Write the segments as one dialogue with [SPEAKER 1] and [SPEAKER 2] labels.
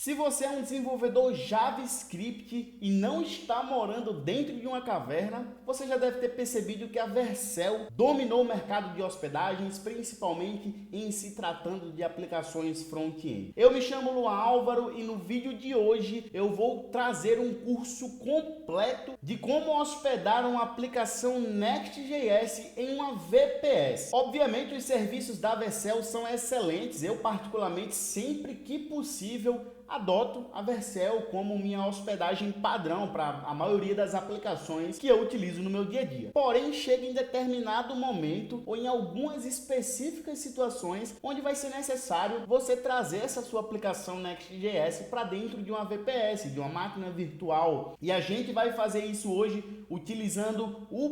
[SPEAKER 1] Se você é um desenvolvedor JavaScript e não está morando dentro de uma caverna, você já deve ter percebido que a Vercel dominou o mercado de hospedagens, principalmente em se tratando de aplicações front-end. Eu me chamo Luan Álvaro e no vídeo de hoje eu vou trazer um curso completo de como hospedar uma aplicação Next.js em uma VPS. Obviamente os serviços da Vercel são excelentes, eu particularmente sempre que possível adoto a Vercel como minha hospedagem padrão para a maioria das aplicações que eu utilizo no meu dia a dia. Porém, chega em determinado momento ou em algumas específicas situações onde vai ser necessário você trazer essa sua aplicação Next.js para dentro de uma VPS, de uma máquina virtual. E a gente vai fazer isso hoje utilizando o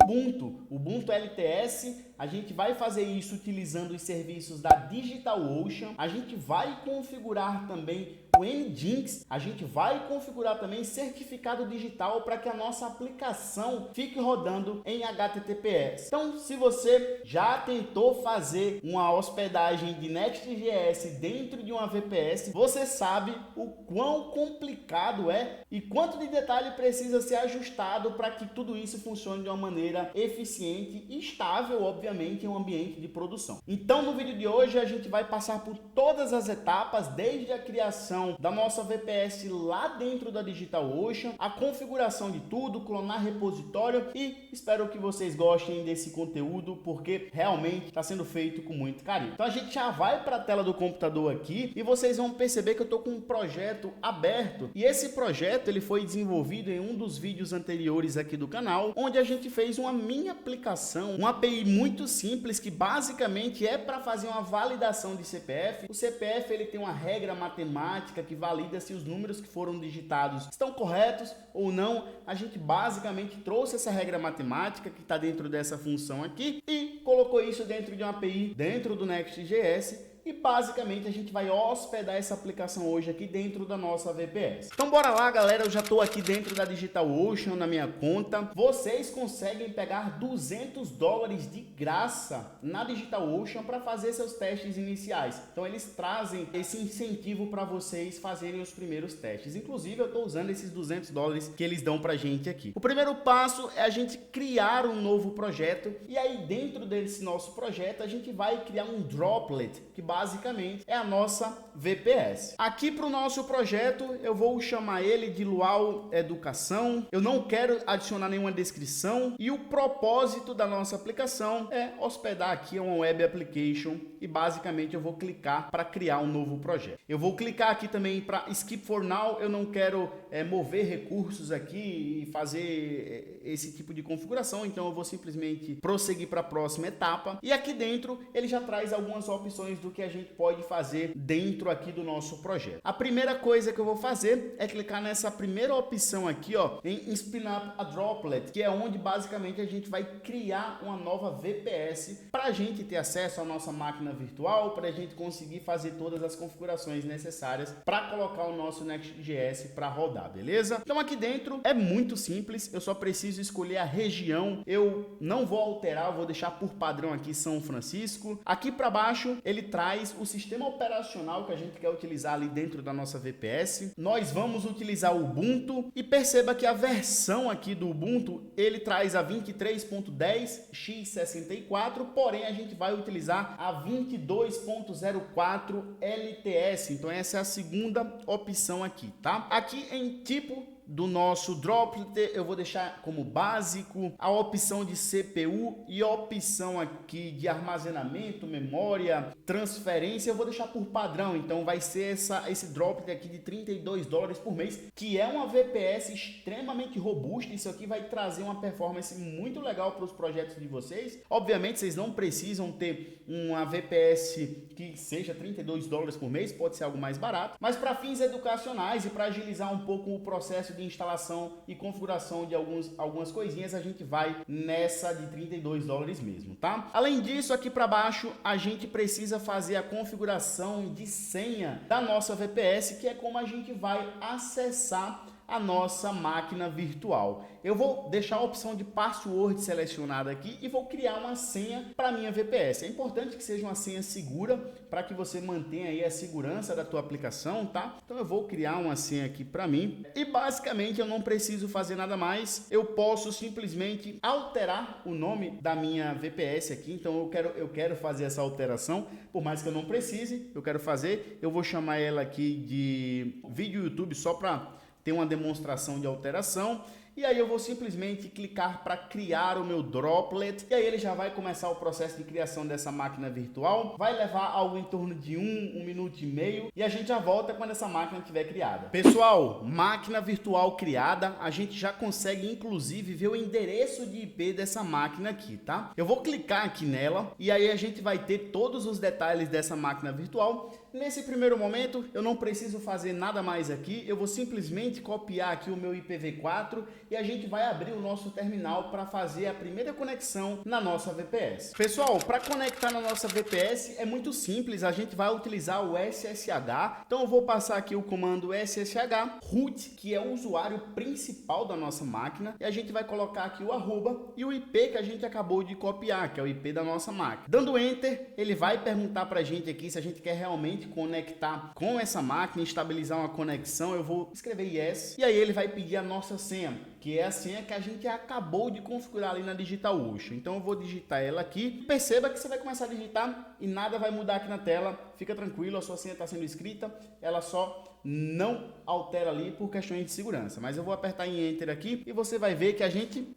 [SPEAKER 1] Ubuntu LTS. A gente vai fazer isso utilizando os serviços da DigitalOcean. A gente vai configurar também o Nginx, a gente vai configurar também certificado digital para que a nossa aplicação fique rodando em HTTPS. Então, se você já tentou fazer uma hospedagem de Next.js dentro de uma VPS, você sabe o quão complicado é e quanto de detalhe precisa ser ajustado para que tudo isso funcione de uma maneira eficiente e estável, obviamente, em um ambiente de produção. Então, no vídeo de hoje, a gente vai passar por todas as etapas, desde a criação da nossa VPS lá dentro da DigitalOcean, a configuração de tudo, clonar repositório, e espero que vocês gostem desse conteúdo porque realmente está sendo feito com muito carinho. Então a gente já vai para a tela do computador aqui e vocês vão perceber que eu estou com um projeto aberto, e esse projeto ele foi desenvolvido em um dos vídeos anteriores aqui do canal, onde a gente fez uma mini aplicação, uma API muito simples que basicamente é para fazer uma validação de CPF. O CPF ele tem uma regra matemática que valida se os números que foram digitados estão corretos ou não. A gente basicamente trouxe essa regra matemática que está dentro dessa função aqui e colocou isso dentro de uma API dentro do Next.js. E basicamente a gente vai hospedar essa aplicação hoje aqui dentro da nossa VPS. Então bora lá, galera, eu já estou aqui dentro da DigitalOcean na minha conta. Vocês conseguem pegar $200 de graça na DigitalOcean para fazer seus testes iniciais. Então eles trazem esse incentivo para vocês fazerem os primeiros testes. Inclusive eu estou usando esses $200 que eles dão para gente aqui. O primeiro passo é a gente criar um novo projeto, e aí dentro desse nosso projeto a gente vai criar um droplet, que basicamente é a nossa VPS. Aqui para o nosso projeto eu vou chamar ele de Luau Educação. Eu não quero adicionar nenhuma descrição e o propósito da nossa aplicação é hospedar aqui uma web application, e basicamente eu vou clicar para criar um novo projeto. Eu vou clicar aqui também para Skip for Now. Eu não quero mover recursos aqui e fazer esse tipo de configuração, então eu vou simplesmente prosseguir para a próxima etapa. E aqui dentro ele já traz algumas opções do que a gente pode fazer dentro aqui do nosso projeto. A primeira coisa que eu vou fazer é clicar nessa primeira opção aqui, ó, em Spin Up a Droplet, que é onde basicamente a gente vai criar uma nova VPS para a gente ter acesso à nossa máquina virtual, para a gente conseguir fazer todas as configurações necessárias para colocar o nosso Next.js para rodar, beleza? Então aqui dentro é muito simples, eu só preciso escolher a região. Eu não vou alterar, eu vou deixar por padrão aqui São Francisco. Aqui para baixo ele traz o sistema operacional que a gente quer utilizar ali dentro da nossa VPS. Nós vamos utilizar o Ubuntu, e perceba que a versão aqui do Ubuntu ele traz a 23.10x64, porém a gente vai utilizar a 22.04 LTS. Então essa é a segunda opção aqui, tá? Aqui em tipo do nosso droplet eu vou deixar como básico a opção de CPU e a opção aqui de armazenamento, memória, transferência eu vou deixar por padrão. Então vai ser esse droplet aqui de $32 por mês, que é uma VPS extremamente robusta. Isso aqui vai trazer uma performance muito legal para os projetos de vocês. Obviamente vocês não precisam ter uma VPS que seja $32 por mês, pode ser algo mais barato, mas para fins educacionais e para agilizar um pouco o processo de instalação e configuração de algumas coisinhas, a gente vai nessa de $32 mesmo, tá? Além disso, aqui para baixo, a gente precisa fazer a configuração de senha da nossa VPS, que é como a gente vai acessar a nossa máquina virtual. Eu vou deixar a opção de password selecionada aqui e vou criar uma senha para minha VPS. É importante que seja uma senha segura para que você mantenha aí a segurança da tua aplicação, tá? Então eu vou criar uma senha aqui para mim e basicamente eu não preciso fazer nada mais. Eu posso simplesmente alterar o nome da minha VPS aqui. Então eu quero fazer essa alteração, por mais que eu não precise, eu quero fazer. Eu vou chamar ela aqui de vídeo YouTube só para ter uma demonstração de alteração. E aí eu vou simplesmente clicar para criar o meu droplet. E aí ele já vai começar o processo de criação dessa máquina virtual. Vai levar algo em torno de 1 minuto e meio. E a gente já volta quando essa máquina estiver criada. Pessoal, máquina virtual criada. A gente já consegue inclusive ver o endereço de IP dessa máquina aqui, tá? Eu vou clicar aqui nela. E aí a gente vai ter todos os detalhes dessa máquina virtual. Nesse primeiro momento, eu não preciso fazer nada mais aqui. Eu vou simplesmente copiar aqui o meu IPv4 e a gente vai abrir o nosso terminal para fazer a primeira conexão na nossa VPS. Pessoal, para conectar na nossa VPS é muito simples, a gente vai utilizar o SSH. Então eu vou passar aqui o comando SSH root, que é o usuário principal da nossa máquina, e a gente vai colocar aqui o arroba e o IP que a gente acabou de copiar, que é o IP da nossa máquina. Dando enter, ele vai perguntar para a gente aqui se a gente quer realmente conectar com essa máquina, estabilizar uma conexão. Eu vou escrever yes, e aí ele vai pedir a nossa senha, que é a senha que a gente acabou de configurar ali na DigitalOcean. Então eu vou digitar ela aqui. Perceba que você vai começar a digitar e nada vai mudar aqui na tela. Fica tranquilo, a sua senha está sendo escrita, ela só não altera ali por questões de segurança. Mas eu vou apertar em Enter aqui e você vai ver que a gente,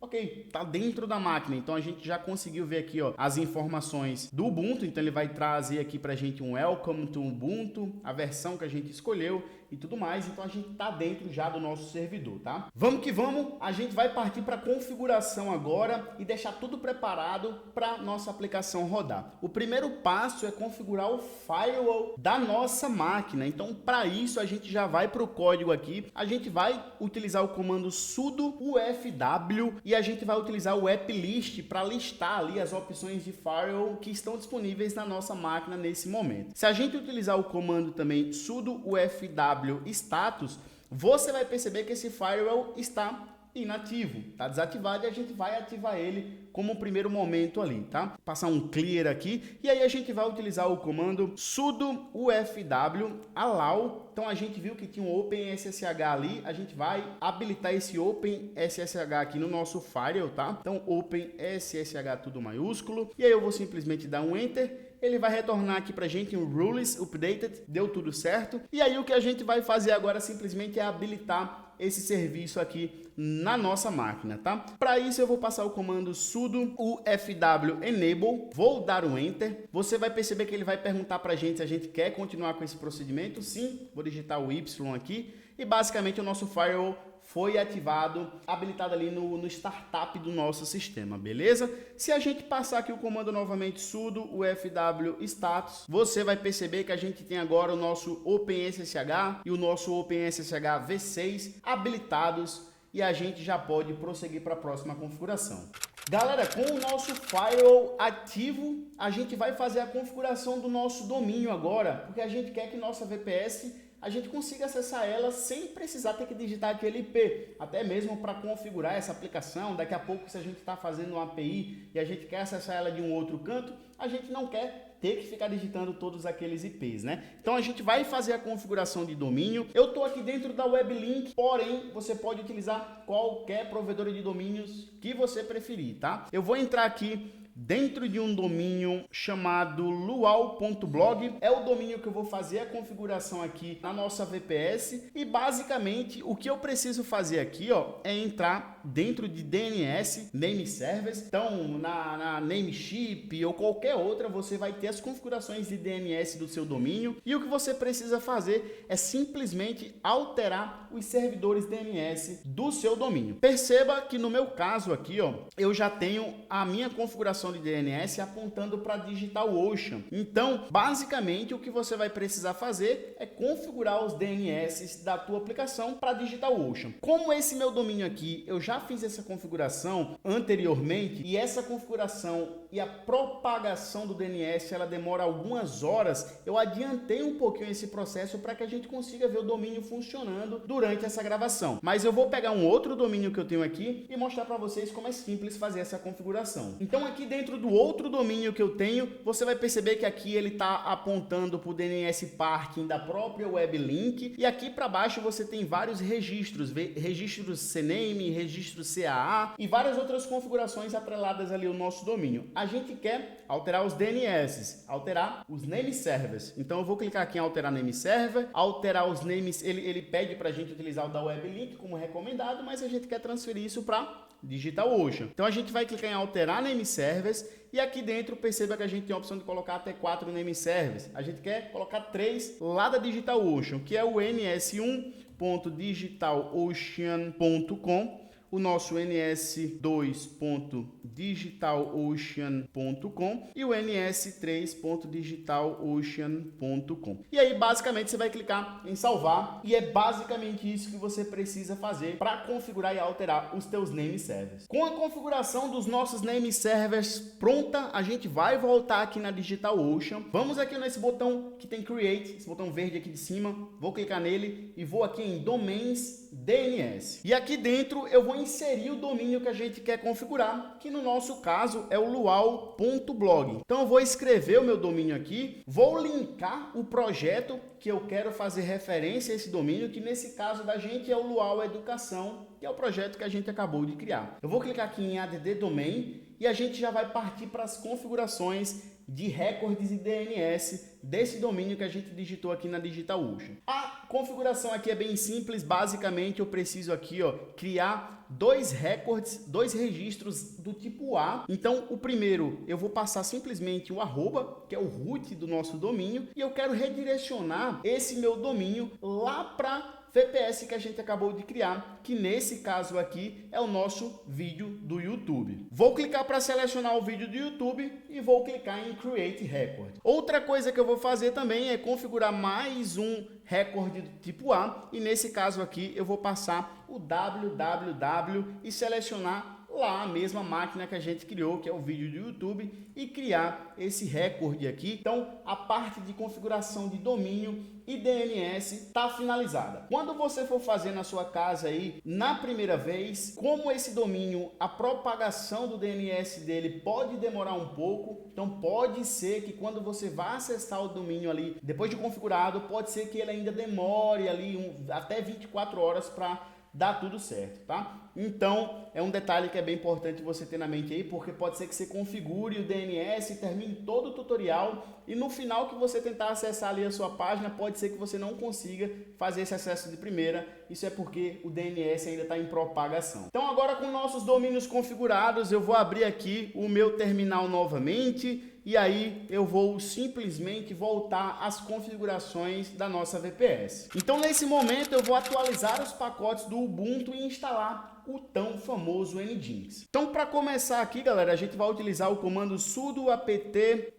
[SPEAKER 1] tá dentro da máquina. Então a gente já conseguiu ver aqui, ó, as informações do Ubuntu. Então ele vai trazer aqui pra gente um Welcome to Ubuntu, a versão que a gente escolheu e tudo mais. Então a gente tá dentro já do nosso servidor, tá? Vamos que vamos, a gente vai partir para configuração agora e deixar tudo preparado para nossa aplicação rodar. O primeiro passo é configurar o firewall da nossa máquina. Então para isso a gente já vai para o código aqui, a gente vai utilizar o comando sudo ufw e a gente vai utilizar o applist para listar ali as opções de firewall que estão disponíveis na nossa máquina nesse momento. Se a gente utilizar o comando também sudo ufw status, você vai perceber que esse firewall está inativo, está desativado, e a gente vai ativar ele como primeiro momento ali, tá? Passar um clear aqui e aí a gente vai utilizar o comando sudo ufw allow. Então a gente viu que tinha um OpenSSH ali, a gente vai habilitar esse OpenSSH aqui no nosso firewall, tá? Então OpenSSH tudo maiúsculo, e aí eu vou simplesmente dar um enter. Ele vai retornar aqui pra gente um rules updated, deu tudo certo. E aí o que a gente vai fazer agora simplesmente é habilitar esse serviço aqui na nossa máquina, tá? Para isso eu vou passar o comando sudo ufw enable, vou dar um enter. Você vai perceber que ele vai perguntar pra gente se a gente quer continuar com esse procedimento. Sim, vou digitar o Y aqui e basicamente o nosso firewall foi ativado, habilitado ali no startup do nosso sistema, beleza? Se a gente passar aqui o comando novamente sudo ufw status, você vai perceber que a gente tem agora o nosso OpenSSH e o nosso OpenSSH v6 habilitados e a gente já pode prosseguir para a próxima configuração. Galera, com o nosso firewall ativo, a gente vai fazer a configuração do nosso domínio agora, porque a gente quer que nossa VPS a gente consiga acessar ela sem precisar ter que digitar aquele IP, até mesmo para configurar essa aplicação. Daqui a pouco, se a gente está fazendo uma API e a gente quer acessar ela de um outro canto, a gente não quer ter que ficar digitando todos aqueles IPs, né? Então a gente vai fazer a configuração de domínio. Eu estou aqui dentro da WebLink, porém você pode utilizar qualquer provedor de domínios que você preferir, tá? Eu vou entrar aqui dentro de um domínio chamado luau.blog. É o domínio que eu vou fazer a configuração aqui na nossa VPS, e basicamente o que eu preciso fazer aqui, ó, é entrar dentro de DNS, name service. Então na Namecheap ou qualquer outra você vai ter as configurações de DNS do seu domínio, e o que você precisa fazer é simplesmente alterar os servidores DNS do seu domínio. Perceba que no meu caso aqui, ó, eu já tenho a minha configuração configuração de DNS apontando para DigitalOcean. Então, basicamente, o que você vai precisar fazer é configurar os DNS da tua aplicação para DigitalOcean. Como esse meu domínio aqui, eu já fiz essa configuração anteriormente e essa configuração e a propagação do DNS ela demora algumas horas, eu adiantei um pouquinho esse processo para que a gente consiga ver o domínio funcionando durante essa gravação. Mas eu vou pegar um outro domínio que eu tenho aqui e mostrar para vocês como é simples fazer essa configuração. Então aqui dentro do outro domínio que eu tenho, você vai perceber que aqui ele está apontando para o DNS Parking da própria WebLink e aqui para baixo você tem vários registros, registros CNAME, registros CAA e várias outras configurações atreladas ali ao nosso domínio. A gente quer alterar os DNS, alterar os name servers. Então eu vou clicar aqui em alterar name server, alterar os names, ele pede para a gente utilizar o da WebLink como recomendado, mas a gente quer transferir isso para DigitalOcean. Então a gente vai clicar em alterar name servers e aqui dentro perceba que a gente tem a opção de colocar até 4 name servers. A gente quer colocar 3 lá da DigitalOcean, que é o ns1.digitalocean.com, o nosso ns2.digitalocean.com e o ns3.digitalocean.com. E aí, basicamente, você vai clicar em salvar e é basicamente isso que você precisa fazer para configurar e alterar os teus name servers. Com a configuração dos nossos name servers pronta, a gente vai voltar aqui na DigitalOcean. Vamos aqui nesse botão que tem Create, esse botão verde aqui de cima. Vou clicar nele e vou aqui em Domains DNS. E aqui dentro eu vou inserir o domínio que a gente quer configurar, que no nosso caso é o luau.blog. Então eu vou escrever o meu domínio aqui, vou linkar o projeto que eu quero fazer referência a esse domínio, que nesse caso da gente é o Luau Educação, que é o projeto que a gente acabou de criar. Eu vou clicar aqui em Add Domain e a gente já vai partir para as configurações de recordes e DNS desse domínio que a gente digitou aqui na DigitalOcean. A configuração aqui é bem simples, basicamente eu preciso aqui criar 2 recordes, 2 registros do tipo A. Então o primeiro eu vou passar simplesmente o arroba, que é o root do nosso domínio, e eu quero redirecionar esse meu domínio lá para VPS que a gente acabou de criar, que nesse caso aqui é o nosso vídeo do YouTube. Vou clicar para selecionar o vídeo do YouTube e vou clicar em Create Record. Outra coisa que eu vou fazer também é configurar mais um recorde do tipo A e nesse caso aqui eu vou passar o www e selecionar lá a mesma máquina que a gente criou, que é o vídeo do YouTube, e criar esse recorde aqui. Então a parte de configuração de domínio e DNS está finalizada. Quando você for fazer na sua casa aí, na primeira vez, como esse domínio, a propagação do DNS dele pode demorar um pouco, então pode ser que quando você vá acessar o domínio ali, depois de configurado, pode ser que ele ainda demore ali até 24 horas para dar tudo certo, tá? Então, é um detalhe que é bem importante você ter na mente aí, porque pode ser que você configure o DNS, termine todo o tutorial e no final que você tentar acessar ali a sua página, pode ser que você não consiga fazer esse acesso de primeira. Isso é porque o DNS ainda está em propagação. Então, agora com nossos domínios configurados, eu vou abrir aqui o meu terminal novamente e aí eu vou simplesmente voltar às configurações da nossa VPS. Então, nesse momento, eu vou atualizar os pacotes do Ubuntu e instalar o tão famoso Nginx. Então, para começar aqui, galera, a gente vai utilizar o comando sudo apt-get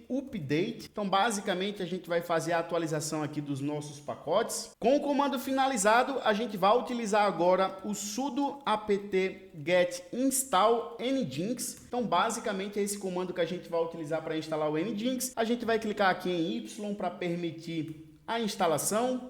[SPEAKER 1] update. Então, basicamente, a gente vai fazer a atualização aqui dos nossos pacotes. Com o comando finalizado, a gente vai utilizar agora o sudo apt-get install Nginx. Então, basicamente, é esse comando que a gente vai utilizar para instalar o Nginx. A gente vai clicar aqui em Y para permitir a instalação.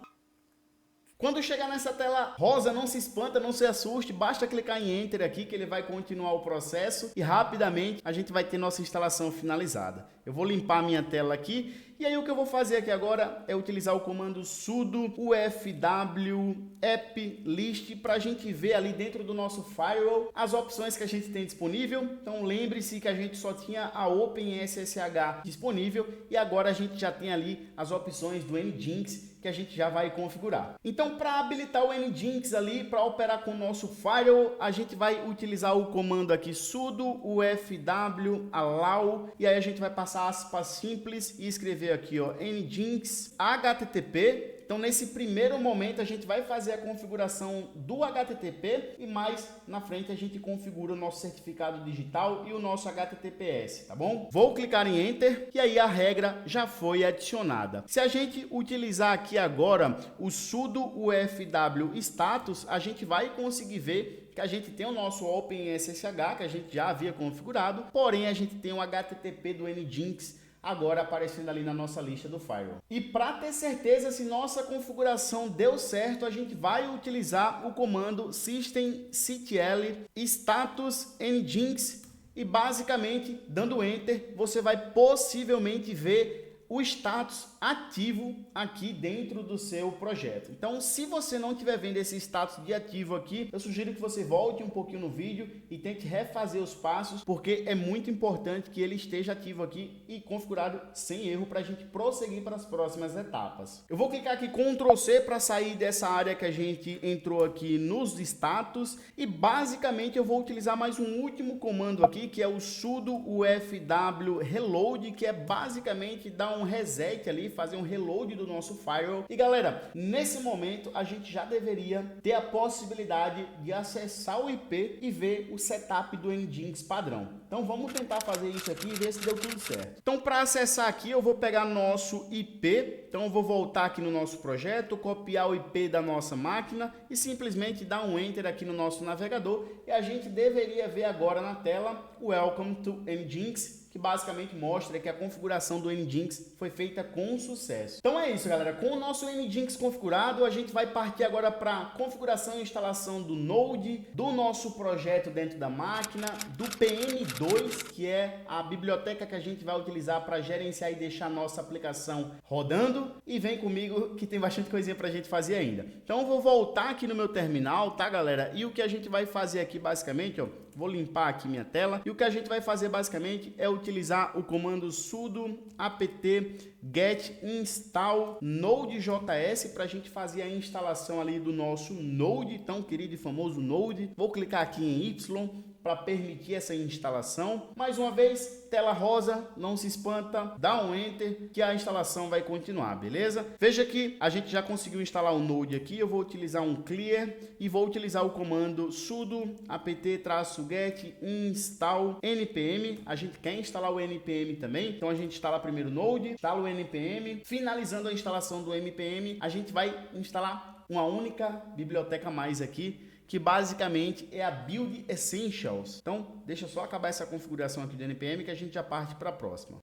[SPEAKER 1] Quando chegar nessa tela rosa, não se espanta, não se assuste, basta clicar em Enter aqui que ele vai continuar o processo e rapidamente a gente vai ter nossa instalação finalizada. Eu vou limpar a minha tela aqui e aí o que eu vou fazer aqui agora é utilizar o comando sudo ufw applist para a gente ver ali dentro do nosso firewall as opções que a gente tem disponível. Então lembre-se que a gente só tinha a OpenSSH disponível e agora a gente já tem ali as opções do Nginx que a gente já vai configurar. Então, para habilitar o Nginx ali, para operar com o nosso firewall, a gente vai utilizar o comando aqui sudo ufw allow e aí a gente vai passar aspas simples e escrever aqui, ó, Nginx http Então, nesse primeiro momento, a gente vai fazer a configuração do HTTP e mais na frente a gente configura o nosso certificado digital e o nosso HTTPS, tá bom? Vou clicar em Enter e aí a regra já foi adicionada. Se a gente utilizar aqui agora o sudo ufw status, a gente vai conseguir ver que a gente tem o nosso OpenSSH, que a gente já havia configurado, porém a gente tem o HTTP do Nginx agora aparecendo ali na nossa lista do firewall. E para ter certeza se nossa configuração deu certo, a gente vai utilizar o comando systemctl status nginx e basicamente, dando Enter, você vai possivelmente ver o status ativo aqui dentro do seu projeto. Então, se você não estiver vendo esse status de ativo aqui, eu sugiro que você volte um pouquinho no vídeo e tente refazer os passos, porque é muito importante que ele esteja ativo aqui e configurado sem erro para a gente prosseguir para as próximas etapas. Eu vou clicar aqui Ctrl C para sair dessa área que a gente entrou aqui nos status e basicamente eu vou utilizar mais um último comando aqui, que é o sudo ufw reload, que é basicamente dar um reset ali, fazer um reload do nosso firewall. E galera, nesse momento a gente já deveria ter a possibilidade de acessar o IP e ver o setup do Nginx padrão. Então vamos tentar fazer isso aqui e ver se deu tudo certo. Então para acessar aqui eu vou pegar nosso IP, então eu vou voltar aqui no nosso projeto, copiar o IP da nossa máquina e simplesmente dar um Enter aqui no nosso navegador e a gente deveria ver agora na tela Welcome to Nginx, que basicamente mostra que a configuração do Nginx foi feita com sucesso. Então é isso, galera. Com o nosso Nginx configurado, a gente vai partir agora para a configuração e instalação do Node, do nosso projeto dentro da máquina, do PM2, que é a biblioteca que a gente vai utilizar para gerenciar e deixar a nossa aplicação rodando. E vem comigo que tem bastante coisinha para a gente fazer ainda. Então eu vou voltar aqui no meu terminal, tá, galera? E o que a gente vai fazer aqui basicamente, ó, vou limpar aqui minha tela. E o que a gente vai fazer basicamente é utilizar o comando sudo apt get install node.js para a gente fazer a instalação ali do nosso Node, tão querido e famoso Node. Vou clicar aqui em Y para permitir essa instalação. Mais uma vez, tela rosa, não se espanta, dá um Enter que a instalação vai continuar, beleza? Veja que a gente já conseguiu instalar o Node aqui, eu vou utilizar um clear e vou utilizar o comando sudo apt-get install npm. A gente quer instalar o npm também, então a gente instala primeiro o Node, instala o npm, finalizando a instalação do npm, a gente vai instalar uma única biblioteca mais aqui, que basicamente é a Build Essentials. Então, deixa eu só acabar essa configuração aqui do npm que a gente já parte para a próxima.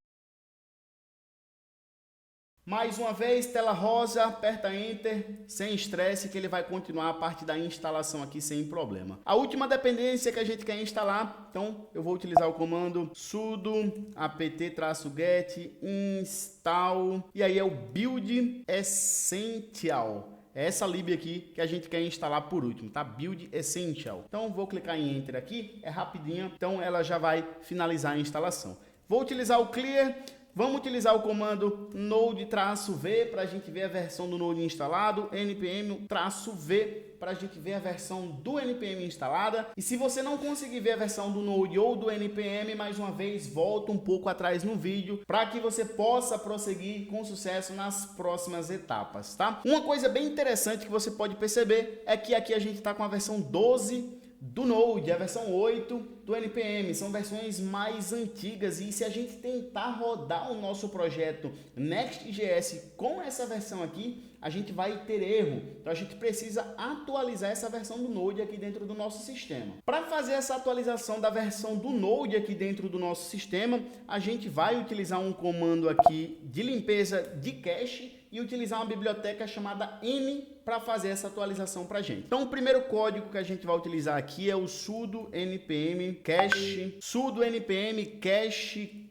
[SPEAKER 1] Mais uma vez, tela rosa, aperta Enter, sem estresse, que ele vai continuar a parte da instalação aqui sem problema. A última dependência que a gente quer instalar, então eu vou utilizar o comando sudo apt-get install, e aí é o Build Essential. É essa lib aqui que a gente quer instalar por último, tá? Build Essential. Então vou clicar em Enter aqui, é rapidinho, então ela já vai finalizar a instalação. Vou utilizar o Clear, vamos utilizar o comando node-v para a gente ver a versão do Node instalado, npm-v para a gente ver a versão do npm instalada. E se você não conseguir ver a versão do Node ou do npm, mais uma vez, volta um pouco atrás no vídeo para que você possa prosseguir com sucesso nas próximas etapas, tá? Uma coisa bem interessante que você pode perceber é que aqui a gente está com a versão 12 do Node, a versão 8 do NPM, são versões mais antigas e se a gente tentar rodar o nosso projeto Next.js com essa versão aqui, a gente vai ter erro. Então a gente precisa atualizar essa versão do Node aqui dentro do nosso sistema. Para fazer essa atualização da versão do Node aqui dentro do nosso sistema, a gente vai utilizar um comando aqui de limpeza de cache e utilizar uma biblioteca chamada N para fazer essa atualização para a gente. Então o primeiro código que a gente vai utilizar aqui é o sudo npm cache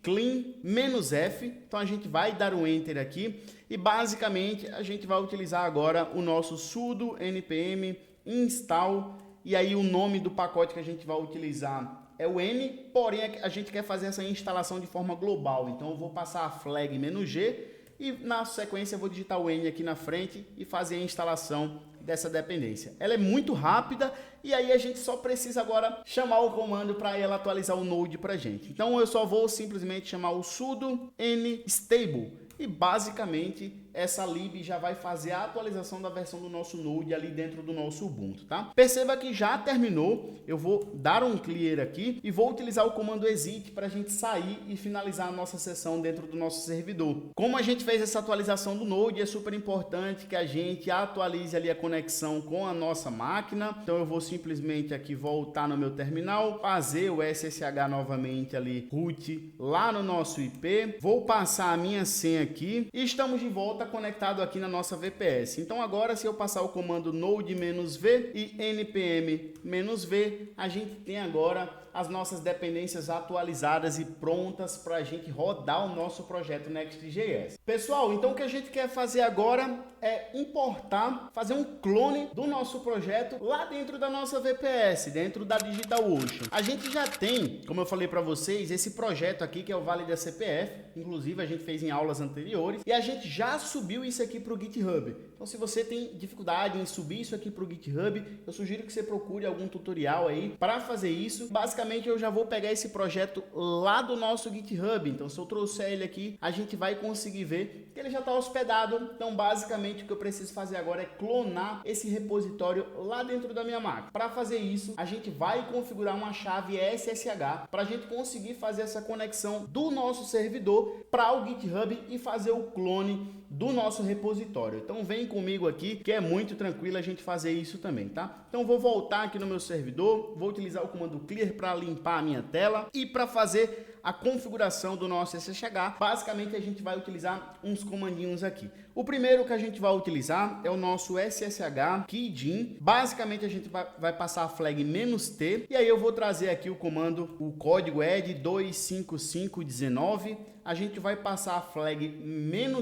[SPEAKER 1] clean -f. Então a gente vai dar um enter aqui e basicamente a gente vai utilizar agora o nosso sudo npm install e aí o nome do pacote que a gente vai utilizar é o N, porém a gente quer fazer essa instalação de forma global. Então eu vou passar a flag "-g" e na sequência eu vou digitar o N aqui na frente e fazer a instalação dessa dependência. Ela é muito rápida e aí a gente só precisa agora chamar o comando para ela atualizar o Node para a gente. Então eu só vou simplesmente chamar o sudo nstable e basicamente essa lib já vai fazer a atualização da versão do nosso Node ali dentro do nosso Ubuntu, tá? Perceba que já terminou, eu vou dar um clear aqui e vou utilizar o comando exit para a gente sair e finalizar a nossa sessão dentro do nosso servidor. Como a gente fez essa atualização do Node, é super importante que a gente atualize ali a conexão com a nossa máquina. Então eu vou simplesmente aqui voltar no meu terminal, fazer o SSH novamente ali, root lá no nosso IP, vou passar a minha senha aqui e estamos de volta conectado aqui na nossa VPS. Então agora, se eu passar o comando node-v e npm-v, a gente tem agora as nossas dependências atualizadas e prontas para a gente rodar o nosso projeto Next.js. Pessoal, então o que a gente quer fazer agora é importar, fazer um clone do nosso projeto lá dentro da nossa VPS, dentro da DigitalOcean. A gente já tem, como eu falei para vocês, esse projeto aqui que é o Vale da CPF, inclusive a gente fez em aulas anteriores, e a gente já subiu isso aqui para o GitHub. Então se você tem dificuldade em subir isso aqui para o GitHub, eu sugiro que você procure algum tutorial aí para fazer isso. Basicamente eu já vou pegar esse projeto lá do nosso GitHub, então se eu trouxer ele aqui, a gente vai conseguir ver que ele já está hospedado. Então basicamente o que eu preciso fazer agora é clonar esse repositório lá dentro da minha máquina. Para fazer isso, a gente vai configurar uma chave SSH para a gente conseguir fazer essa conexão do nosso servidor para o GitHub e fazer o clone do nosso repositório. Então vem comigo aqui, que é muito tranquilo a gente fazer isso também, tá? Então vou voltar aqui no meu servidor, vou utilizar o comando clear para limpar a minha tela e para fazer a configuração do nosso SSH. Basicamente a gente vai utilizar uns comandinhos aqui. O primeiro que a gente vai utilizar é o nosso SSH keygen. Basicamente a gente vai passar a flag "-t", e aí eu vou trazer aqui o comando, o código ed 25519. A gente vai passar a flag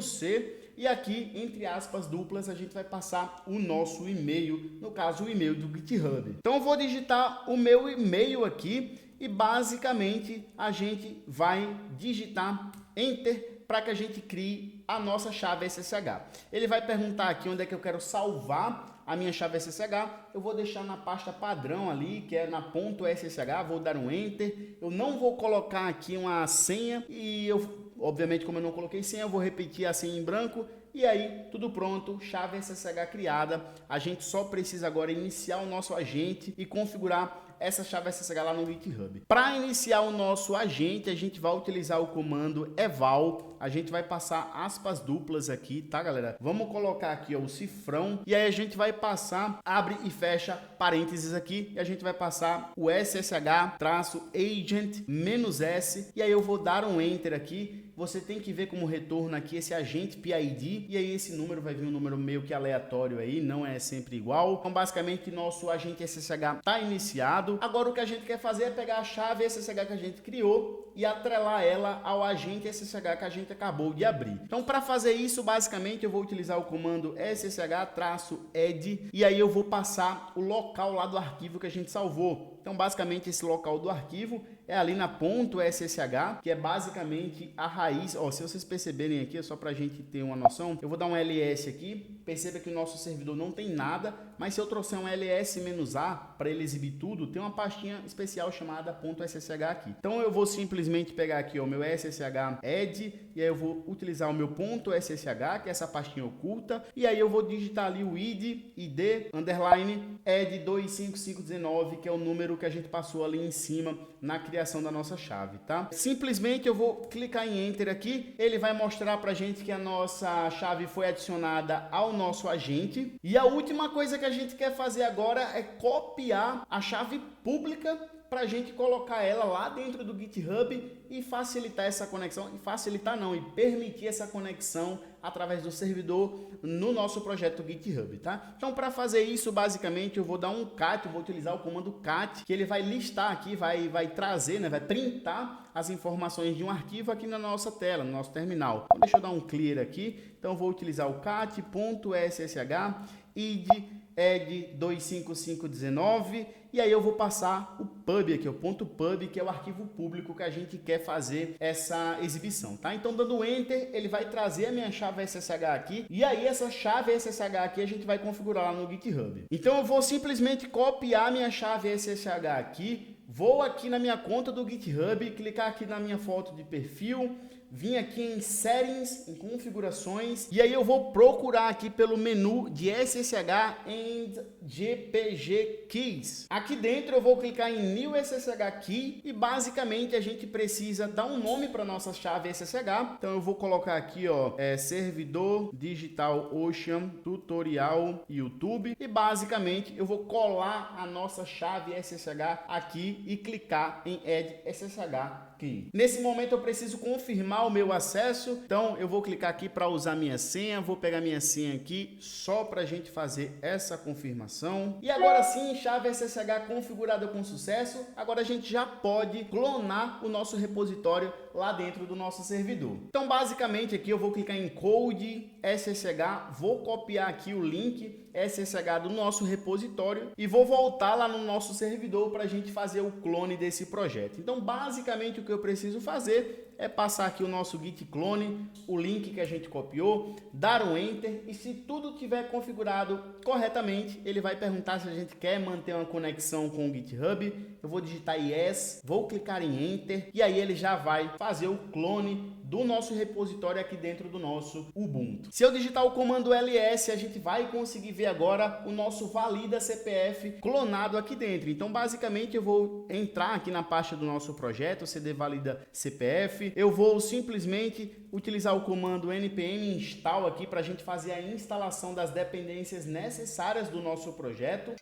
[SPEAKER 1] "-c", e aqui, entre aspas duplas, a gente vai passar o nosso e-mail, no caso o e-mail do GitHub. Então eu vou digitar o meu e-mail aqui e basicamente a gente vai digitar Enter para que a gente crie a nossa chave SSH. Ele vai perguntar aqui onde é que eu quero salvar a minha chave SSH. Eu vou deixar na pasta padrão ali, que é na .ssh, vou dar um Enter. Eu não vou colocar aqui uma senha e obviamente, como eu não coloquei senha, eu vou repetir a senha em branco. E aí, tudo pronto, chave SSH criada. A gente só precisa agora iniciar o nosso agente e configurar essa chave SSH lá no GitHub. Para iniciar o nosso agente, a gente vai utilizar o comando eval. A gente vai passar aspas duplas aqui, tá, galera? Vamos colocar aqui, ó, o cifrão. E aí a gente vai passar, abre e fecha parênteses aqui. E a gente vai passar o SSH-agent -s. E aí eu vou dar um Enter aqui. Você tem que ver como retorno aqui esse agente PID, e aí esse número vai vir um número meio que aleatório aí, não é sempre igual. Então basicamente nosso agente SSH está iniciado. Agora o que a gente quer fazer é pegar a chave SSH que a gente criou e atrelar ela ao agente SSH que a gente acabou de abrir. Então para fazer isso, basicamente eu vou utilizar o comando ssh-ed, e aí eu vou passar o local lá do arquivo que a gente salvou. Então basicamente esse local do arquivo é ali na .ssh, que é basicamente a raiz. Ó, se vocês perceberem aqui, é só para a gente ter uma noção, eu vou dar um ls aqui. Perceba que o nosso servidor não tem nada, mas se eu trouxer um ls-a para ele exibir tudo, tem uma pastinha especial chamada .ssh aqui. Então eu vou simplesmente pegar aqui o meu ssh-ed, e aí eu vou utilizar o meu .ssh, que é essa pastinha oculta, e aí eu vou digitar ali o id underline ed 25519, que é o número que a gente passou ali em cima na criação da nossa chave, tá? Simplesmente eu vou clicar em Enter aqui, ele vai mostrar pra gente que a nossa chave foi adicionada ao nosso agente. E a última coisa que a gente quer fazer agora é copiar a chave pública para a gente colocar ela lá dentro do GitHub e facilitar essa conexão, e permitir essa conexão através do servidor no nosso projeto GitHub, tá? Então, para fazer isso, basicamente, eu vou dar um cat, eu vou utilizar o comando cat, que ele vai listar aqui, vai trazer, né, vai printar as informações de um arquivo aqui na nossa tela, no nosso terminal. Então, deixa eu dar um clear aqui. Então, eu vou utilizar o cat.ssh id ed 25519, e aí eu vou passar o pub aqui, o .pub, que é o arquivo público que a gente quer fazer essa exibição, tá? Então, dando Enter, ele vai trazer a minha chave SSH aqui, e aí essa chave SSH aqui a gente vai configurar lá no GitHub. Então, eu vou simplesmente copiar minha chave SSH aqui, vou aqui na minha conta do GitHub, clicar aqui na minha foto de perfil, vim aqui em Settings, em Configurações, e aí eu vou procurar aqui pelo menu de SSH and GPG Keys. Aqui dentro eu vou clicar em New SSH Key e basicamente a gente precisa dar um nome para nossa chave SSH. Então eu vou colocar aqui, ó, servidor Digital Ocean Tutorial YouTube, e basicamente eu vou colar a nossa chave SSH aqui e clicar em Add SSH Key. Nesse momento eu preciso confirmar o meu acesso, então eu vou clicar aqui para usar minha senha, vou pegar minha senha aqui só para a gente fazer essa confirmação. E agora sim, chave SSH configurada com sucesso, agora a gente já pode clonar o nosso repositório lá dentro do nosso servidor. Então basicamente aqui eu vou clicar em Code SSH, vou copiar aqui o link SSH do nosso repositório e vou voltar lá no nosso servidor para a gente fazer o clone desse projeto. Então basicamente o que eu preciso fazer é passar aqui o nosso git clone, o link que a gente copiou, dar um enter, e se tudo estiver configurado corretamente, ele vai perguntar se a gente quer manter uma conexão com o GitHub. Eu vou digitar yes, vou clicar em enter e aí ele já vai fazer o clone do nosso repositório aqui dentro do nosso Ubuntu. Se eu digitar o comando ls, a gente vai conseguir ver agora o nosso valida CPF clonado aqui dentro. Então basicamente eu vou entrar aqui na pasta do nosso projeto, cd valida CPF, eu vou simplesmente utilizar o comando npm install aqui para a gente fazer a instalação das dependências necessárias do nosso projeto.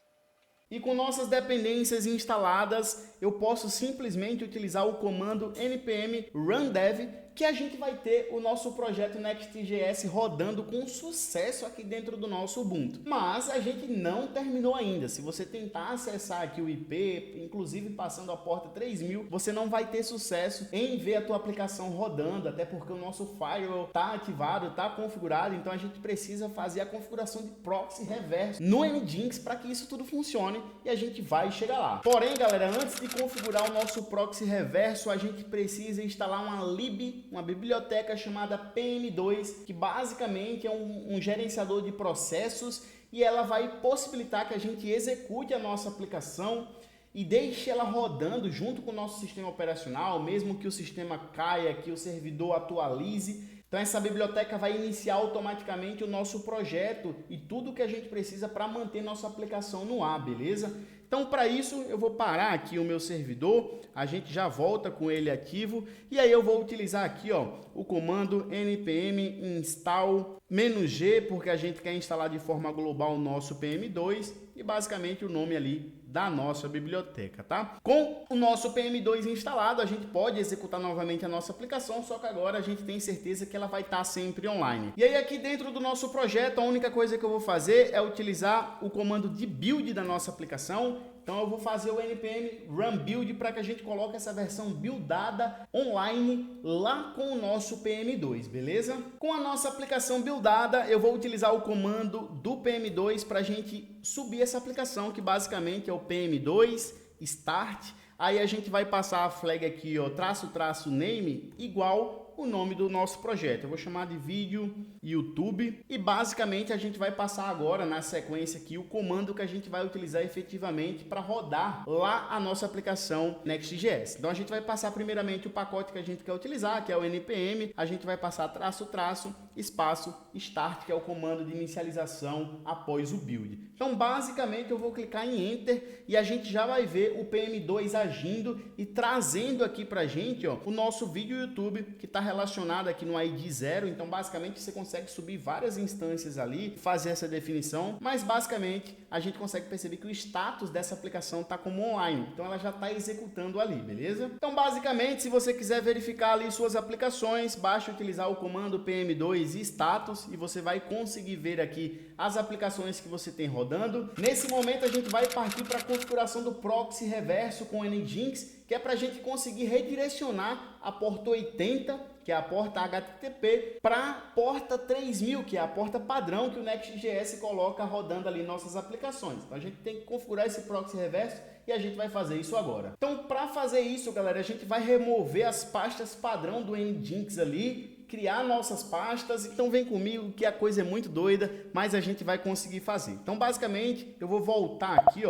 [SPEAKER 1] E com nossas dependências instaladas, eu posso simplesmente utilizar o comando npm run dev, que a gente vai ter o nosso projeto Next.js rodando com sucesso aqui dentro do nosso Ubuntu. Mas a gente não terminou ainda. Se você tentar acessar aqui o IP, inclusive passando a porta 3000, você não vai ter sucesso em ver a tua aplicação rodando, até porque o nosso firewall está ativado, está configurado, então a gente precisa fazer a configuração de proxy reverso no Nginx para que isso tudo funcione e a gente vai chegar lá. Porém, galera, antes de configurar o nosso proxy reverso, a gente precisa instalar uma lib, uma biblioteca chamada PM2, que basicamente é um gerenciador de processos, e ela vai possibilitar que a gente execute a nossa aplicação e deixe ela rodando junto com o nosso sistema operacional, mesmo que o sistema caia, que o servidor atualize. Então essa biblioteca vai iniciar automaticamente o nosso projeto e tudo que a gente precisa para manter nossa aplicação no ar, beleza? Então para isso eu vou parar aqui o meu servidor, a gente já volta com ele ativo e aí eu vou utilizar aqui, ó, o comando npm install -g, porque a gente quer instalar de forma global o nosso PM2 e basicamente o nome ali da nossa biblioteca, tá? Com o nosso PM2 instalado, a gente pode executar novamente a nossa aplicação, só que agora a gente tem certeza que ela vai estar sempre online. E aí aqui dentro do nosso projeto, a única coisa que eu vou fazer é utilizar o comando de build da nossa aplicação. Então eu vou fazer o npm run build para que a gente coloque essa versão buildada online lá com o nosso PM2, beleza? Com a nossa aplicação buildada, eu vou utilizar o comando do PM2 para a gente subir essa aplicação, que basicamente é o PM2 start. Aí a gente vai passar a flag aqui, ó, -- name igual o nome do nosso projeto. Eu vou chamar de vídeo YouTube e basicamente a gente vai passar agora na sequência aqui o comando que a gente vai utilizar efetivamente para rodar lá a nossa aplicação Next.js. Então a gente vai passar primeiramente o pacote que a gente quer utilizar, que é o npm, a gente vai passar -- espaço start, que é o comando de inicialização após o build. Então basicamente eu vou clicar em enter e a gente já vai ver o PM2 agindo e trazendo aqui pra gente, ó, o nosso vídeo YouTube, que está relacionado aqui no ID 0, então basicamente você consegue subir várias instâncias ali, fazer essa definição, mas basicamente a gente consegue perceber que o status dessa aplicação está como online, então ela já está executando ali, beleza? Então basicamente, se você quiser verificar ali suas aplicações, basta utilizar o comando PM2 e status e você vai conseguir ver aqui as aplicações que você tem rodando. Nesse momento a gente vai partir para a configuração do proxy reverso com o Nginx, que é para a gente conseguir redirecionar a porta 80, que é a porta HTTP, para a porta 3000, que é a porta padrão que o Next.js coloca rodando ali nossas aplicações. Então a gente tem que configurar esse proxy reverso e a gente vai fazer isso agora. Então para fazer isso, galera, a gente vai remover as pastas padrão do Nginx ali criar nossas pastas. Então vem comigo que a coisa é muito doida, mas a gente vai conseguir fazer. Então basicamente eu vou voltar aqui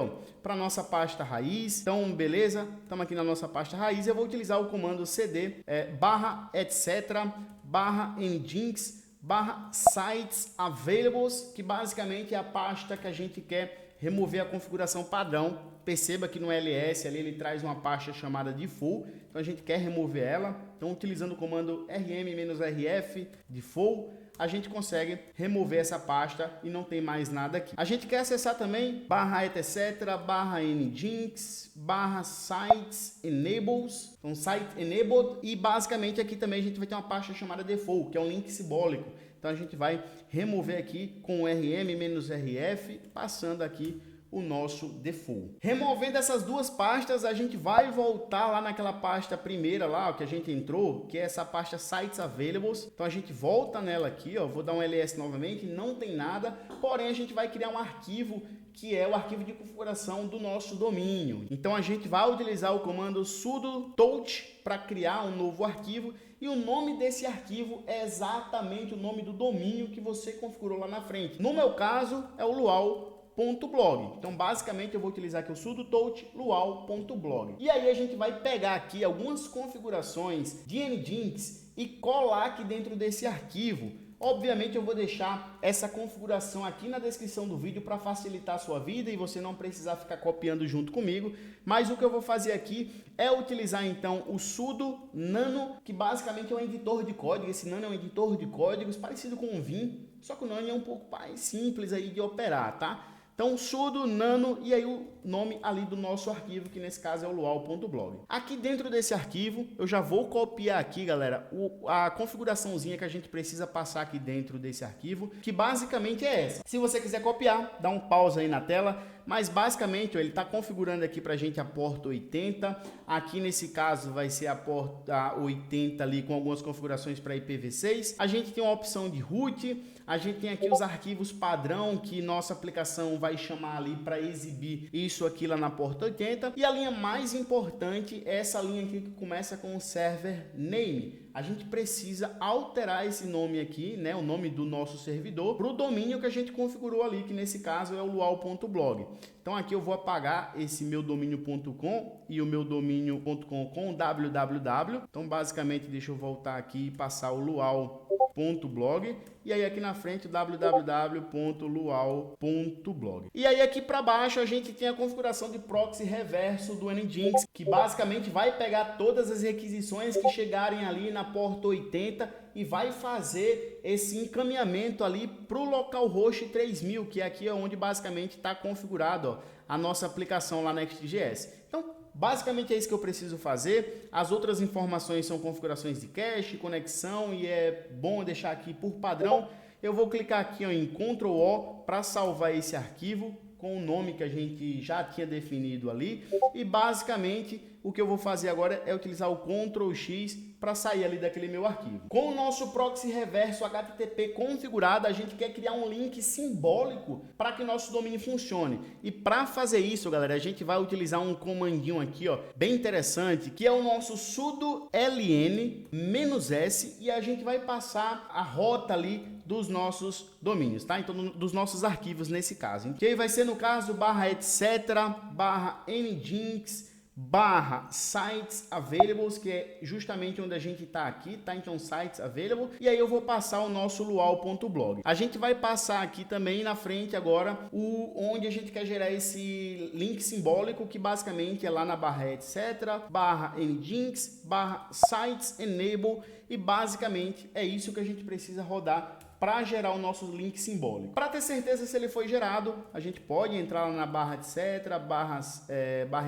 [SPEAKER 1] para nossa pasta raiz. Então beleza, estamos aqui na nossa pasta raiz. Eu vou utilizar o comando cd barra etc barra nginx barra sites availables, que basicamente é a pasta que a gente quer remover a configuração padrão. Perceba que no ls ali ele traz uma pasta chamada default, então a gente quer remover ela. Então utilizando o comando rm-rf default, a gente consegue remover essa pasta e não tem mais nada aqui. A gente quer acessar também barra etc barra nginx barra sites enables, então site enabled, e basicamente aqui também a gente vai ter uma pasta chamada default, que é um link simbólico. Então a gente vai remover aqui com o rm-rf, passando aqui o nosso default. Removendo essas duas pastas, a gente vai voltar lá naquela pasta primeira lá, que a gente entrou, que é essa pasta Sites Availables. Então a gente volta nela aqui, vou dar um ls novamente, não tem nada, porém a gente vai criar um arquivo que é o arquivo de configuração do nosso domínio. Então a gente vai utilizar o comando sudo touch para criar um novo arquivo, e o nome desse arquivo é exatamente o nome do domínio que você configurou lá na frente. No meu caso é o luau.blog. Então basicamente eu vou utilizar aqui o sudo touch luau.blog. E aí a gente vai pegar aqui algumas configurações de nginx e colar aqui dentro desse arquivo. Obviamente eu vou deixar essa configuração aqui na descrição do vídeo para facilitar a sua vida e você não precisar ficar copiando junto comigo. Mas o que eu vou fazer aqui é utilizar então o sudo nano, que basicamente é um editor de código. Esse nano é um editor de códigos parecido com o Vim, só que o nano é um pouco mais simples aí de operar, tá? Então sudo nano e aí o nome ali do nosso arquivo, que nesse caso é o luau.blog. Aqui dentro desse arquivo eu já vou copiar aqui, galera, a configuraçãozinha que a gente precisa passar aqui dentro desse arquivo, que basicamente é essa. Se você quiser copiar, dá um pause aí na tela, mas basicamente ele está configurando aqui para a gente a porta 80. Aqui nesse caso vai ser a porta 80 ali com algumas configurações para IPv6. A gente tem uma opção de root, a gente tem aqui os arquivos padrão que nossa aplicação vai chamar ali para exibir isso aqui lá na porta 80. E a linha mais importante é essa linha aqui que começa com o server name. A gente precisa alterar esse nome aqui, né, o nome do nosso servidor, para o domínio que a gente configurou ali, que nesse caso é o luau.blog. Então aqui eu vou apagar esse meu domínio.com e o meu domínio.com com www. Então basicamente deixa eu voltar aqui e passar o luau.blog. E aí aqui na frente www.luau.blog. E aí aqui para baixo a gente tem a configuração de proxy reverso do nginx, que basicamente vai pegar todas as requisições que chegarem ali na porta 80 e vai fazer esse encaminhamento ali para o localhost 3000, que aqui é onde basicamente está configurado a nossa aplicação lá na Next.js. Então basicamente é isso que eu preciso fazer. As outras informações são configurações de cache, conexão, e é bom deixar aqui por padrão. Eu vou clicar aqui em Ctrl O para salvar esse arquivo com o nome que a gente já tinha definido ali. E basicamente o que eu vou fazer agora é utilizar o Ctrl X para sair ali daquele meu arquivo. Com o nosso proxy reverso HTTP configurado, a gente quer criar um link simbólico para que nosso domínio funcione. E para fazer isso, galera, a gente vai utilizar um comandinho aqui, bem interessante, que é o nosso sudo ln-s, e a gente vai passar a rota ali dos nossos domínios, tá? Então, dos nossos arquivos nesse caso. Que aí vai ser no caso barra etc, barra nginx, barra sites availables, que é justamente onde a gente está aqui, tá? Então sites available, e aí eu vou passar o nosso luau.blog. A gente vai passar aqui também na frente agora onde a gente quer gerar esse link simbólico, que basicamente é lá na barra etc, barra nginx, barra sites enable, e basicamente é isso que a gente precisa rodar para gerar o nosso link simbólico. Para ter certeza se ele foi gerado, a gente pode entrar lá na barra etc, barra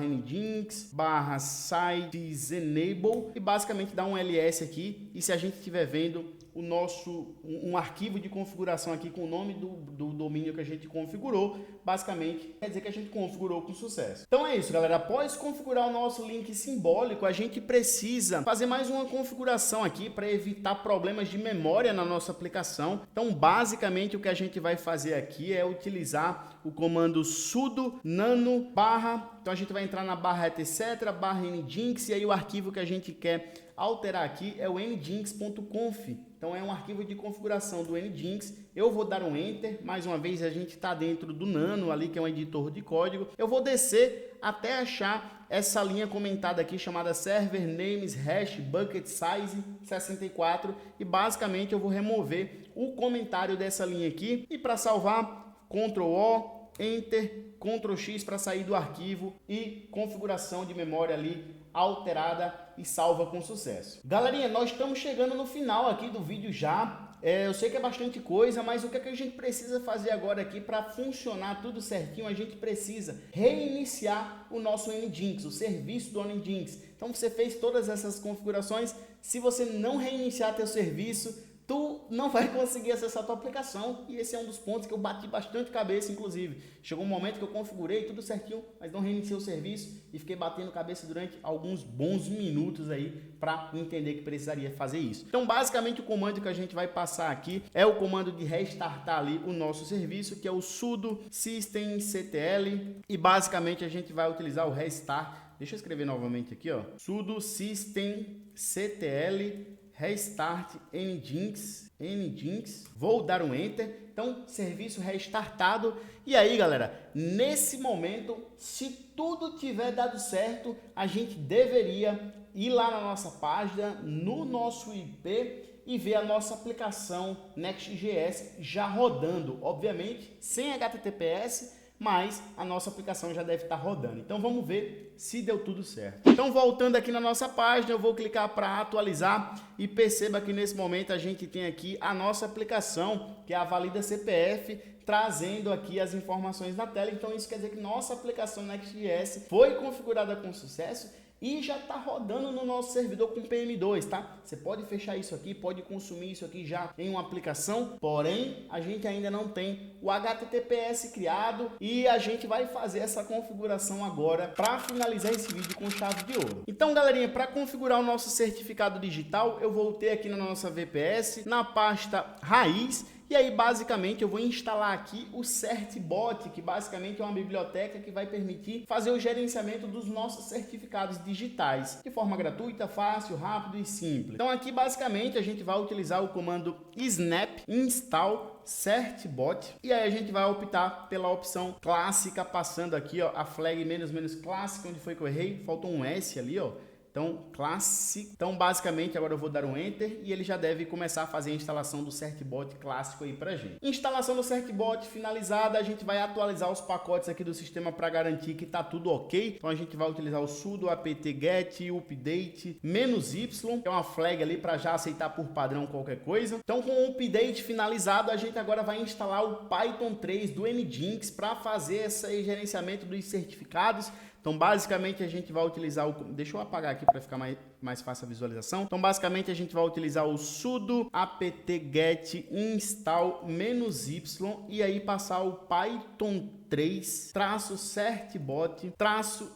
[SPEAKER 1] nginx, barra sites enable, e basicamente dar um ls aqui. E se a gente estiver vendo um arquivo de configuração aqui com o nome do domínio que a gente configurou, basicamente quer dizer que a gente configurou com sucesso. Então é isso, galera. Após configurar o nosso link simbólico, a gente precisa fazer mais uma configuração aqui para evitar problemas de memória na nossa aplicação. Então basicamente o que a gente vai fazer aqui é utilizar o comando sudo nano barra, então a gente vai entrar na barra etc, barra nginx, e aí o arquivo que a gente quer alterar aqui é o nginx.conf. Então é um arquivo de configuração do Nginx. Eu vou dar um Enter. Mais uma vez a gente está dentro do Nano ali, que é um editor de código. Eu vou descer até achar essa linha comentada aqui chamada Server Names Hash Bucket Size 64 e basicamente eu vou remover o comentário dessa linha aqui e para salvar, Ctrl O, Enter, Ctrl X para sair do arquivo e configuração de memória ali alterada e salva com sucesso. Galerinha, nós estamos chegando no final aqui do vídeo já. Eu sei que é bastante coisa, mas o que é que a gente precisa fazer agora aqui para funcionar tudo certinho? A gente precisa reiniciar o nosso Nginx, o serviço do Nginx. Então você fez todas essas configurações. Se você não reiniciar teu serviço, tu não vai conseguir acessar a tua aplicação e esse é um dos pontos que eu bati bastante cabeça, inclusive. Chegou um momento que eu configurei tudo certinho, mas não reiniciei o serviço e fiquei batendo cabeça durante alguns bons minutos aí para entender que precisaria fazer isso. Então, basicamente, o comando que a gente vai passar aqui é o comando de restartar ali o nosso serviço, que é o sudo systemctl e basicamente a gente vai utilizar o restart. Deixa eu escrever novamente aqui, ó. Sudo systemctl restart nginx, vou dar um enter, então serviço restartado. E aí galera, nesse momento, se tudo tiver dado certo, a gente deveria ir lá na nossa página, no nosso IP e ver a nossa aplicação Next.js já rodando, obviamente sem HTTPS, mas a nossa aplicação já deve estar rodando. Então vamos ver se deu tudo certo. Então voltando aqui na nossa página, eu vou clicar para atualizar e perceba que nesse momento a gente tem aqui a nossa aplicação, que é a Valida CPF, trazendo aqui as informações na tela. Então isso quer dizer que nossa aplicação Next.js foi configurada com sucesso e já está rodando no nosso servidor com PM2, tá? Você pode fechar isso aqui, pode consumir isso aqui já em uma aplicação, porém, a gente ainda não tem o HTTPS criado e a gente vai fazer essa configuração agora para finalizar esse vídeo com chave de ouro. Então, galerinha, para configurar o nosso certificado digital, eu voltei aqui na nossa VPS, na pasta raiz, e aí, basicamente, eu vou instalar aqui o Certbot, que basicamente é uma biblioteca que vai permitir fazer o gerenciamento dos nossos certificados digitais de forma gratuita, fácil, rápido e simples. Então, aqui, basicamente, a gente vai utilizar o comando snap install Certbot e aí a gente vai optar pela opção clássica, passando aqui, ó, a flag menos clássica, onde foi que eu errei? Faltou um S ali, ó. Então, clássico. Então, basicamente, agora eu vou dar um Enter e ele já deve começar a fazer a instalação do Certbot clássico aí pra gente. Instalação do Certbot finalizada, a gente vai atualizar os pacotes aqui do sistema para garantir que tá tudo ok. Então, a gente vai utilizar o sudo apt-get update -y, que é uma flag ali para já aceitar por padrão qualquer coisa. Então, com o update finalizado, a gente agora vai instalar o Python 3 do Nginx para fazer esse gerenciamento dos certificados. Então, basicamente, a gente vai utilizar o... Deixa eu apagar aqui para ficar mais fácil a visualização. Então, basicamente, a gente vai utilizar o sudo apt-get install -y e aí passar o Python 3 certbot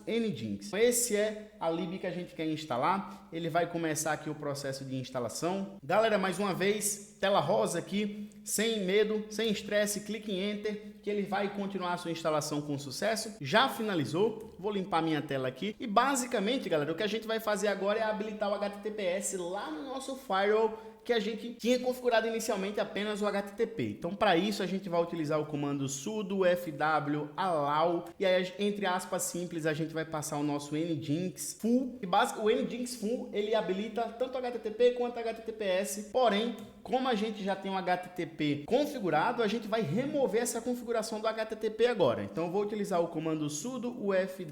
[SPEAKER 1] Nginx. Esse é a lib que a gente quer instalar. Ele vai começar aqui o processo de instalação. Galera, mais uma vez, tela rosa aqui, sem medo, sem estresse, clique em Enter, que ele vai continuar a sua instalação com sucesso. Já finalizou. Vou limpar minha tela aqui. E basicamente, galera, o que a gente vai fazer agora é habilitar o HTTPS lá no nosso firewall, que a gente tinha configurado inicialmente apenas o HTTP. Então, para isso, a gente vai utilizar o comando sudo fw allow e aí, entre aspas simples, a gente vai passar o nosso nginx full. E o nginx full, ele habilita tanto HTTP quanto HTTPS, porém, como a gente já tem um HTTP configurado, a gente vai remover essa configuração do HTTP agora. Então, eu vou utilizar o comando sudo fw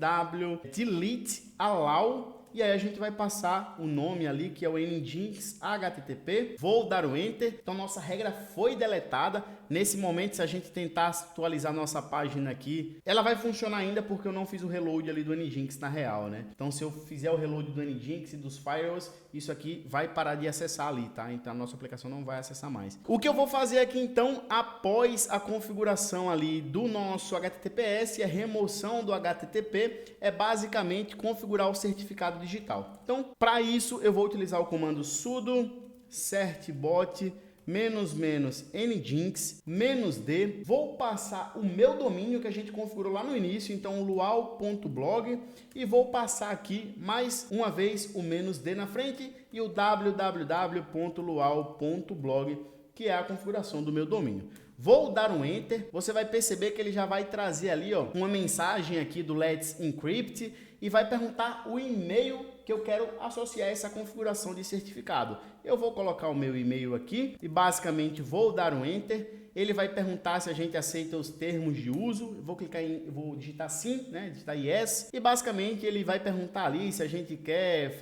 [SPEAKER 1] delete allow e aí a gente vai passar o nome ali, que é o nginx http. Vou dar o Enter. Então, nossa regra foi deletada. Nesse momento, se a gente tentar atualizar nossa página aqui, ela vai funcionar ainda porque eu não fiz o reload ali do Nginx na real, né? Então, se eu fizer o reload do Nginx e dos firewalls, isso aqui vai parar de acessar ali, tá? Então, a nossa aplicação não vai acessar mais. O que eu vou fazer aqui, então, após a configuração ali do nosso HTTPS e a remoção do HTTP, é basicamente configurar o certificado digital. Então, para isso, eu vou utilizar o comando sudo certbot -nginx -d. Vou passar o meu domínio que a gente configurou lá no início, então luau.blog, e vou passar aqui mais uma vez o -d na frente e o www.luau.blog, que é a configuração do meu domínio. Vou dar um Enter, você vai perceber que ele já vai trazer ali uma mensagem aqui do Let's Encrypt e vai perguntar o e-mail que eu quero associar essa configuração de certificado. Eu vou colocar o meu e-mail aqui e basicamente vou dar um Enter. Ele vai perguntar se a gente aceita os termos de uso. Eu vou clicar vou digitar sim, né? Digitar yes. E basicamente ele vai perguntar ali se a gente quer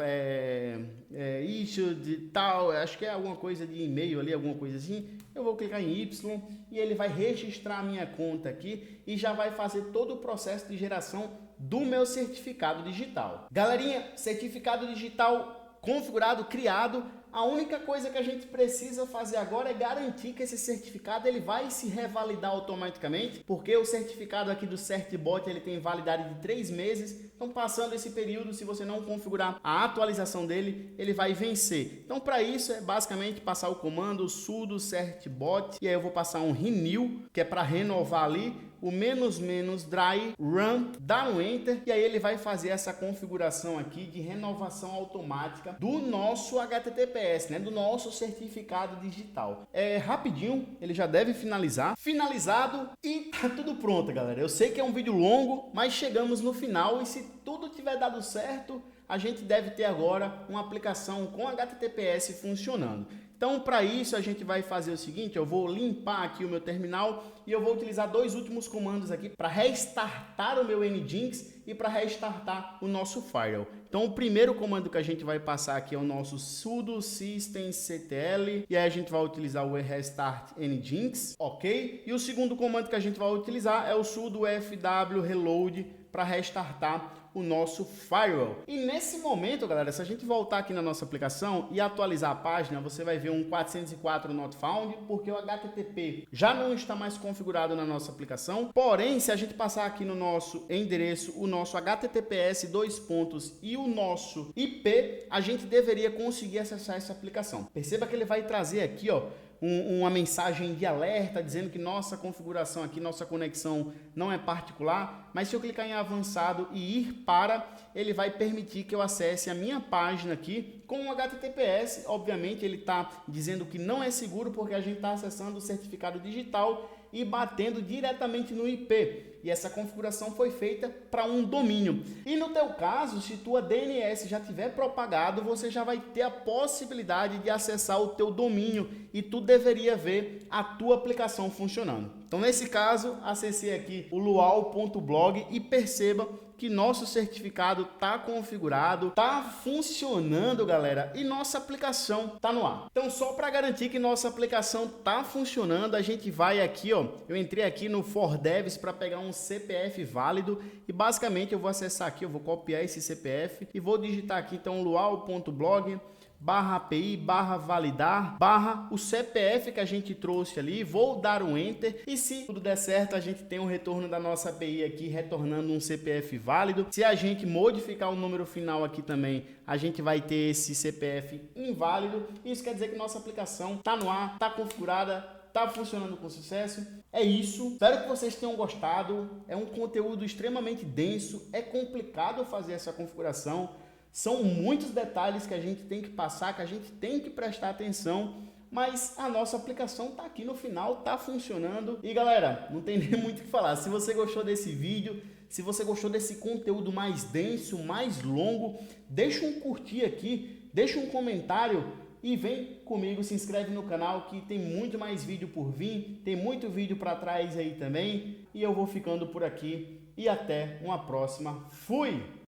[SPEAKER 1] issue de tal, acho que é alguma coisa de e-mail ali, alguma coisa assim. Eu vou clicar em Y e ele vai registrar a minha conta aqui e já vai fazer todo o processo de geração do meu certificado digital. Galerinha, certificado digital configurado, criado. A única coisa que a gente precisa fazer agora é garantir que esse certificado ele vai se revalidar automaticamente, porque o certificado aqui do CertBot ele tem validade de 3 meses. Então, passando esse período, se você não configurar a atualização dele, ele vai vencer. Então, para isso é basicamente passar o comando sudo certbot e aí eu vou passar um renew, que é para renovar ali o --dry run, dá um enter e aí ele vai fazer essa configuração aqui de renovação automática do nosso HTTPS, né, do nosso certificado digital. É rapidinho, ele já deve finalizar. Finalizado e tá tudo pronto, galera. Eu sei que é um vídeo longo, mas chegamos no final e se tudo tiver dado certo, a gente deve ter agora uma aplicação com HTTPS funcionando. Então, para isso, a gente vai fazer o seguinte, eu vou limpar aqui o meu terminal e eu vou utilizar dois últimos comandos aqui para restartar o meu Nginx e para restartar o nosso firewall. Então, o primeiro comando que a gente vai passar aqui é o nosso sudo systemctl e aí a gente vai utilizar o restart Nginx, ok? E o segundo comando que a gente vai utilizar é o sudo fw reload para restartar o nosso firewall. E nesse momento, galera, se a gente voltar aqui na nossa aplicação e atualizar a página, você vai ver um 404 not found, porque o HTTP já não está mais configurado na nossa aplicação. Porém, se a gente passar aqui no nosso endereço, o nosso HTTPS e o nosso IP, a gente deveria conseguir acessar essa aplicação. Perceba que ele vai trazer aqui, uma mensagem de alerta dizendo que nossa configuração aqui, nossa conexão não é particular, mas se eu clicar em avançado e ir para, ele vai permitir que eu acesse a minha página aqui com o HTTPS. Obviamente ele está dizendo que não é seguro porque a gente está acessando o certificado digital e batendo diretamente no IP. E essa configuração foi feita para um domínio. E no teu caso, se tua DNS já tiver propagado, você já vai ter a possibilidade de acessar o teu domínio e tu deveria ver a tua aplicação funcionando. Então, nesse caso, acessei aqui o luau.blog e perceba que nosso certificado está configurado, está funcionando, galera, e nossa aplicação está no ar. Então, só para garantir que nossa aplicação está funcionando, a gente vai aqui, eu entrei aqui no ForDevs para pegar um CPF válido e basicamente eu vou acessar aqui, eu vou copiar esse CPF e vou digitar aqui então luau.blog /API /validar / o CPF que a gente trouxe ali, vou dar um enter e se tudo der certo a gente tem um retorno da nossa API aqui retornando um CPF válido. Se a gente modificar o número final aqui também, a gente vai ter esse CPF inválido. Isso quer dizer que nossa aplicação está no ar, está configurada, está funcionando com sucesso. É isso, espero que vocês tenham gostado. É um conteúdo extremamente denso, é complicado fazer essa configuração. São muitos detalhes que a gente tem que passar, que a gente tem que prestar atenção, mas a nossa aplicação está aqui no final, está funcionando. E galera, não tem nem muito o que falar. Se você gostou desse vídeo, se você gostou desse conteúdo mais denso, mais longo, deixa um curtir aqui, deixa um comentário e vem comigo, se inscreve no canal que tem muito mais vídeo por vir, tem muito vídeo para trás aí também. E eu vou ficando por aqui e até uma próxima. Fui!